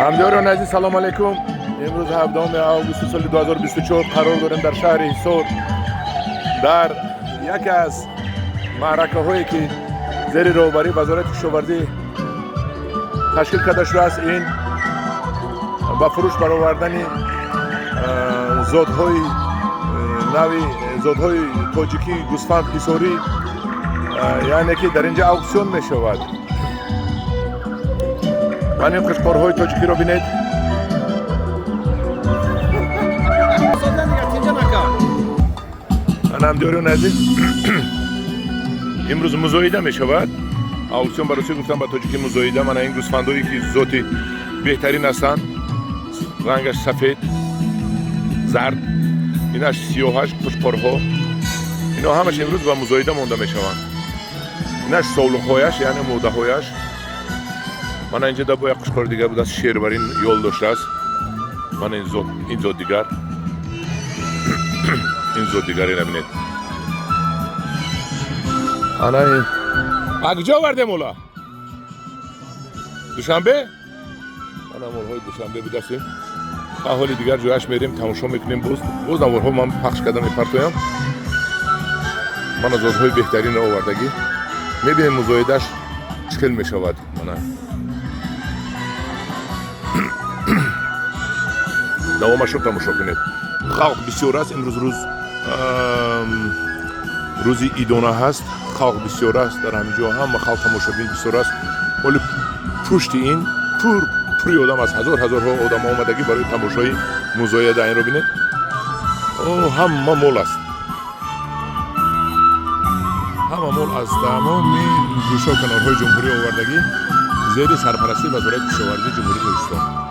همداران عزیز سلام علیکم. امروز 17 آگوست سال 2024 قرار داریم در شهر حصار در یکی از معرکه هایی که زیر راهبری وزارت کشاورزی تشکیل کرده شده است. این با فروش برآوردن زادهای نوی زادهای تاجیکی گوسفند حصاری، یعنی که در اینجا اکسیون می شود. من این قشقارهای تاجیکی را بینید. من همداران عزیز امروز مزایده می شود. اکسیون برای گفتم با تاجیکی مزایده. من این گوسفندهایی که ذاتی بهترین هستند، رنگش سفید زرد، اینش سیاهش قشقارها، اینا همش امروز با مزایده مونده می شوند. اینش سولخهایش یعنی موده هایش. من اینجا دا با یک قشقار دیگر بود از شیربرین یول داشته است. من این زود دیگر این زود دیگری نبینید. انا این اگجا ورده مولا دوشنبه؟ انا مولهای دوشنبه بود هستیم. حالی دیگر جویش میریم تماشا میکنیم. باز نوارها من پخش کردم میپرتویم. من از زودهای بهترین آوردگی میبینیم مزایدهش چکل میشود. دوامش رو تماشا کنید. خلق بسیار است. امروز روزی ایدانه هست. خلق بسیار است در همینجا هم خلق تماشابین بسیار است. ولی پشت این پوری آدم است. هزارها آدم آمدگی برای تماشای مزایده این رو بینید. همه مول است. همه مول از تمام گوشه و کنارهای جمهوری آوردگی زیر سرپرستی وزارت کشاورزی جمهوری تاجیکستان.